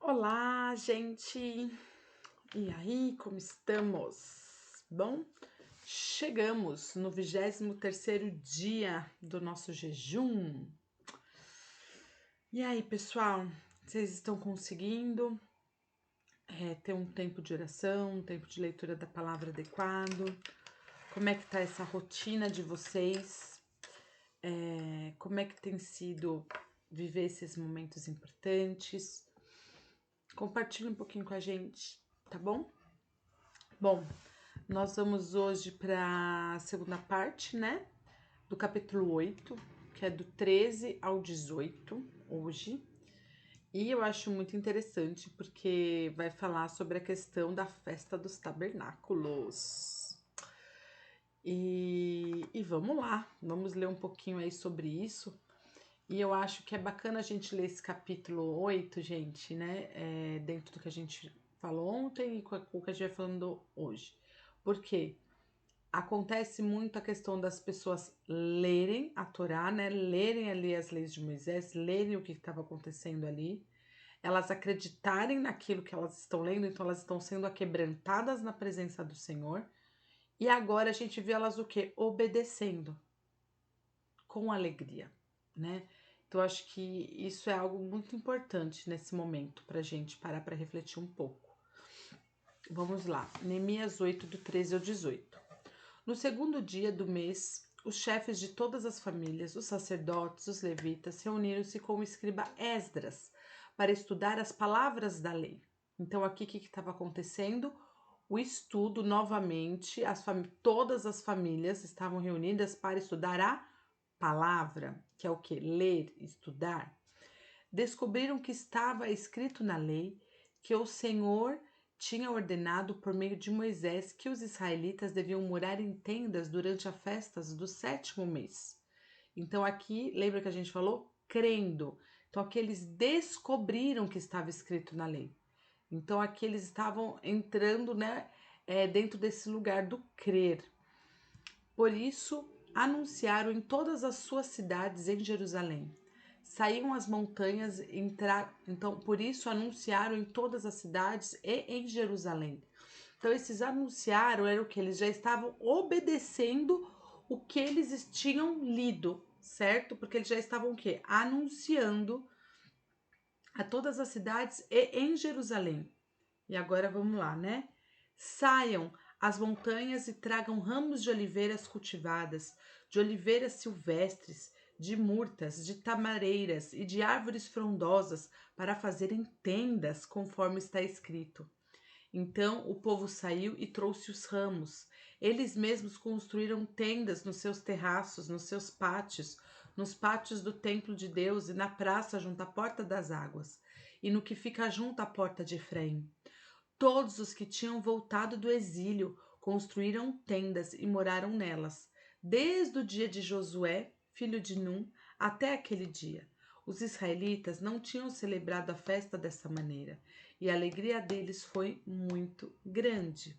Olá, gente! E aí, como estamos? Bom, chegamos no 23º dia do nosso jejum. E aí, pessoal, vocês estão conseguindo ter um tempo de oração, um tempo de leitura da palavra adequado? Como é que tá essa rotina de vocês? Como é que tem sido viver esses momentos importantes? Compartilhe um pouquinho com a gente, tá bom? Bom, nós vamos hoje para a segunda parte, né? Do capítulo 8, que é do 13 ao 18, hoje. E eu acho muito interessante porque vai falar sobre a questão da festa dos tabernáculos. E vamos lá, vamos ler um pouquinho aí sobre isso. E eu acho que é bacana a gente ler esse capítulo 8, gente, né? Dentro do que a gente falou ontem e com o que a gente vai falando hoje. Por quê? Acontece muito a questão das pessoas lerem a Torá, né? Lerem ali as leis de Moisés, lerem o que estava acontecendo ali, elas acreditarem naquilo que elas estão lendo, então elas estão sendo aquebrantadas na presença do Senhor. E agora a gente vê elas o quê? Obedecendo com alegria, né? Então acho que isso é algo muito importante nesse momento para a gente parar para refletir um pouco. Vamos lá, Neemias 8, do 13 ao 18. No segundo dia do mês, os chefes de todas as famílias, os sacerdotes, os levitas, reuniram-se com o escriba Esdras para estudar as palavras da lei. Então, aqui o que estava acontecendo? O estudo novamente, todas as famílias estavam reunidas para estudar a palavra, que é o que? Ler, estudar. Descobriram que estava escrito na lei que o Senhor tinha ordenado por meio de Moisés que os israelitas deviam morar em tendas durante as festas do 7º mês. Então aqui, lembra que a gente falou? Crendo. Então aqui eles descobriram que estava escrito na lei. Então aqui eles estavam entrando, né, dentro desse lugar do crer. Por isso, anunciaram em todas as suas cidades em Jerusalém. Saíam as montanhas, então por isso anunciaram em todas as cidades e em Jerusalém. Então esses anunciaram era o que eles já estavam obedecendo o que eles tinham lido, certo? Porque eles já estavam o quê? Anunciando a todas as cidades e em Jerusalém. E agora vamos lá, né? Saiam às montanhas e tragam ramos de oliveiras cultivadas, de oliveiras silvestres, de murtas, de tamareiras e de árvores frondosas para fazerem tendas, conforme está escrito. Então o povo saiu e trouxe os ramos. Eles mesmos construíram tendas nos seus terraços, nos seus pátios, nos pátios do templo de Deus e na praça junto à porta das águas, e no que fica junto à porta de Efraim. Todos os que tinham voltado do exílio construíram tendas e moraram nelas, desde o dia de Josué, filho de Num, até aquele dia. Os israelitas não tinham celebrado a festa dessa maneira, e a alegria deles foi muito grande.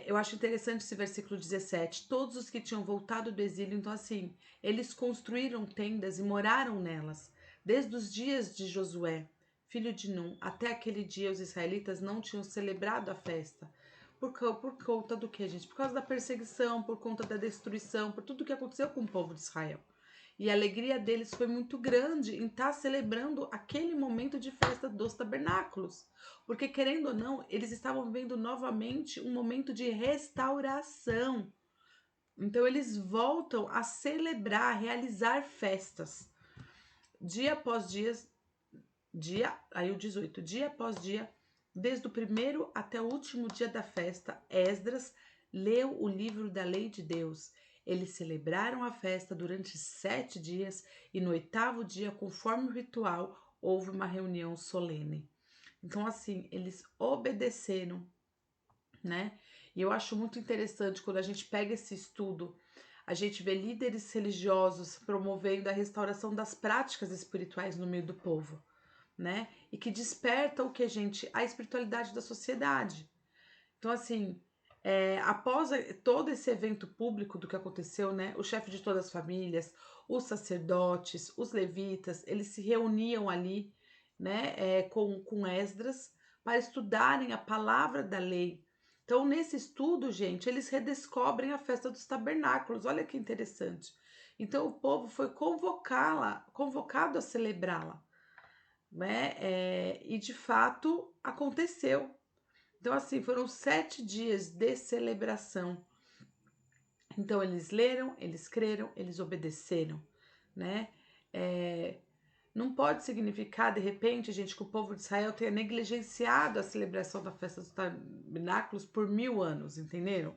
Eu acho interessante esse versículo 17. Todos os que tinham voltado do exílio, então assim, eles construíram tendas e moraram nelas, desde os dias de Josué, filho de Num, até aquele dia os israelitas não tinham celebrado a festa. Por conta do que, gente? Por causa da perseguição, por conta da destruição, por tudo que aconteceu com o povo de Israel. E a alegria deles foi muito grande em estar celebrando aquele momento de festa dos tabernáculos. Porque, querendo ou não, eles estavam vivendo novamente um momento de restauração. Então, eles voltam a celebrar, a realizar festas. Dia após aí o 18, dia após dia, desde o primeiro até o último dia da festa, Esdras leu o livro da lei de Deus. Eles celebraram a festa durante 7 dias e no 8º dia, conforme o ritual, houve uma reunião solene. Então, assim, eles obedeceram, né? E eu acho muito interessante quando a gente pega esse estudo, a gente vê líderes religiosos promovendo a restauração das práticas espirituais no meio do povo, né? E que desperta o que, gente? A espiritualidade da sociedade. Então, assim, após todo esse evento público do que aconteceu, né? O chefe de todas as famílias, os sacerdotes, os levitas, eles se reuniam ali né, com Esdras, para estudarem a palavra da lei. Então, nesse estudo, gente, eles redescobrem a festa dos tabernáculos. Olha que interessante. Então, o povo foi convocado a celebrá-la, né? E de fato aconteceu. Então, assim, foram 7 dias de celebração. Então, eles leram, eles creram, eles obedeceram, né? É, não pode significar, de repente, gente, que o povo de Israel tenha negligenciado a celebração da festa dos tabernáculos por 1000 anos, entenderam?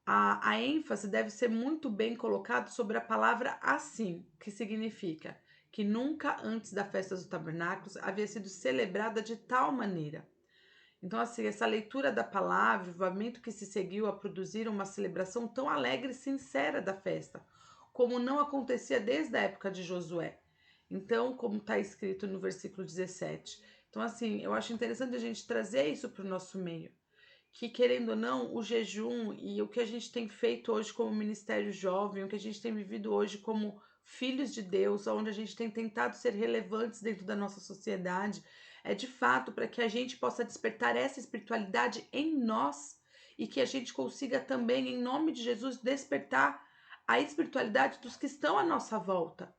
A ênfase deve ser muito bem colocada sobre a palavra assim, que significa que nunca antes da festa dos tabernáculos havia sido celebrada de tal maneira. Então, assim, essa leitura da palavra, o momento que se seguiu a produzir uma celebração tão alegre e sincera da festa, como não acontecia desde a época de Josué. Então, como está escrito no versículo 17. Então, assim, eu acho interessante a gente trazer isso para o nosso meio. Que, querendo ou não, o jejum e o que a gente tem feito hoje como ministério jovem, o que a gente tem vivido hoje como filhos de Deus, onde a gente tem tentado ser relevantes dentro da nossa sociedade, é de fato para que a gente possa despertar essa espiritualidade em nós e que a gente consiga também, em nome de Jesus, despertar a espiritualidade dos que estão à nossa volta.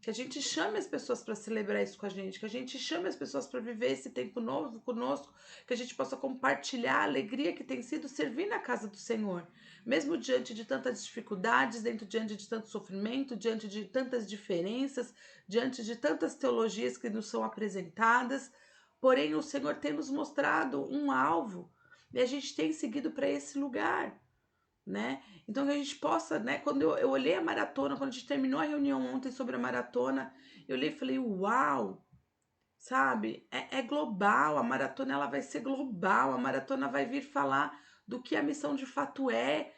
Que a gente chame as pessoas para celebrar isso com a gente, que a gente chame as pessoas para viver esse tempo novo conosco, que a gente possa compartilhar a alegria que tem sido servir na casa do Senhor, mesmo diante de tantas dificuldades, diante de tanto sofrimento, diante de tantas diferenças, diante de tantas teologias que nos são apresentadas. Porém, o Senhor tem nos mostrado um alvo e a gente tem seguido para esse lugar, né? Então que a gente possa, né? Quando eu olhei a maratona, quando a gente terminou a reunião ontem sobre a maratona, eu olhei e falei, uau, sabe? É global, a maratona ela vai ser global, a maratona vai vir falar do que a missão de fato é,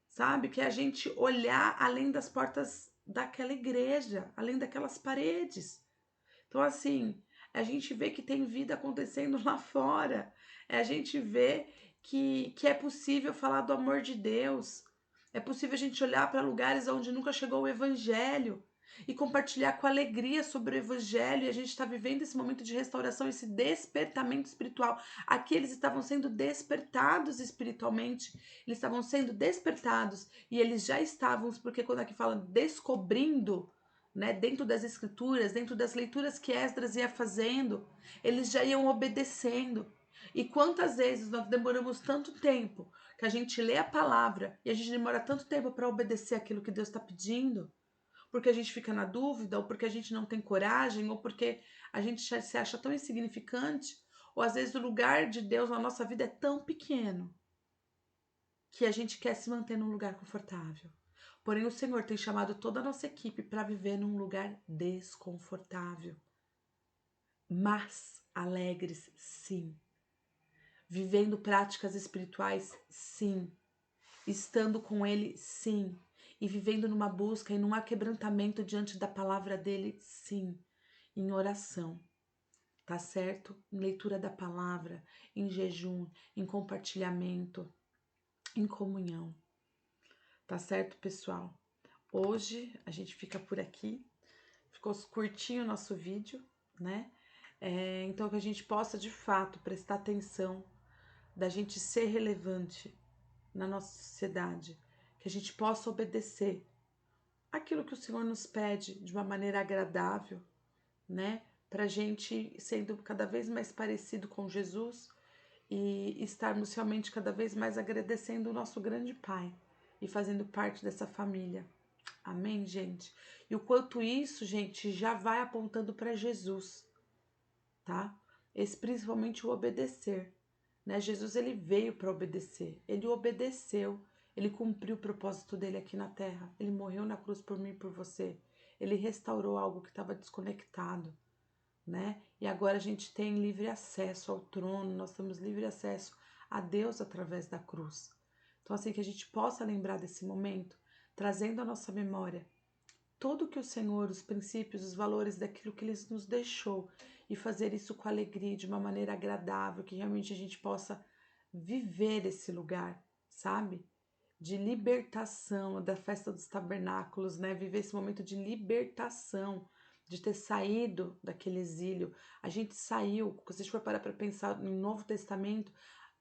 sabe? Que é a gente olhar além das portas daquela igreja, além daquelas paredes. Então, assim, a gente vê que tem vida acontecendo lá fora. A gente vê que é possível falar do amor de Deus. É possível a gente olhar para lugares onde nunca chegou o Evangelho e compartilhar com alegria sobre o Evangelho. E a gente está vivendo esse momento de restauração, esse despertamento espiritual. Aqui eles estavam sendo despertados espiritualmente, eles estavam sendo despertados e eles já estavam, porque quando aqui fala descobrindo, né, dentro das escrituras, dentro das leituras que Esdras ia fazendo, eles já iam obedecendo. E quantas vezes nós demoramos tanto tempo que a gente lê a palavra e a gente demora tanto tempo para obedecer aquilo que Deus está pedindo, porque a gente fica na dúvida, ou porque a gente não tem coragem, ou porque a gente se acha tão insignificante, ou às vezes o lugar de Deus na nossa vida é tão pequeno que a gente quer se manter num lugar confortável. Porém, o Senhor tem chamado toda a nossa equipe para viver num lugar desconfortável, mas alegres, sim. Vivendo práticas espirituais, sim. Estando com Ele, sim. E vivendo numa busca e num aquebrantamento diante da palavra dele, sim. Em oração, tá certo? Em leitura da palavra, em jejum, em compartilhamento, em comunhão. Tá certo, pessoal? Hoje a gente fica por aqui. Ficou curtinho o nosso vídeo, né? Então que a gente possa de fato prestar atenção da gente ser relevante na nossa sociedade, que a gente possa obedecer aquilo que o Senhor nos pede de uma maneira agradável, né? Pra gente sendo cada vez mais parecido com Jesus e estarmos realmente cada vez mais agradecendo o nosso grande Pai e fazendo parte dessa família. Amém, gente? E o quanto isso, gente, já vai apontando para Jesus, tá? Esse principalmente o obedecer, né? Jesus ele veio para obedecer, ele obedeceu, ele cumpriu o propósito dele aqui na terra, ele morreu na cruz por mim e por você, ele restaurou algo que estava desconectado, né? E agora a gente tem livre acesso ao trono, nós temos livre acesso a Deus através da cruz. Então, assim, que a gente possa lembrar desse momento, trazendo à nossa memória tudo que o Senhor, os princípios, os valores daquilo que Ele nos deixou e fazer isso com alegria, de uma maneira agradável, que realmente a gente possa viver esse lugar, sabe? De libertação, da festa dos tabernáculos, né? Viver esse momento de libertação, de ter saído daquele exílio. A gente saiu, se a gente for parar para pensar no Novo Testamento,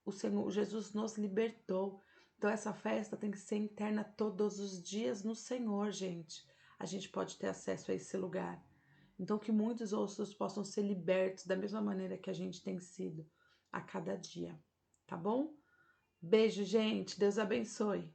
o Senhor Jesus nos libertou. Então essa festa tem que ser interna todos os dias no Senhor, gente. A gente pode ter acesso a esse lugar. Então que muitos outros possam ser libertos da mesma maneira que a gente tem sido a cada dia, tá bom? Beijo, gente. Deus abençoe.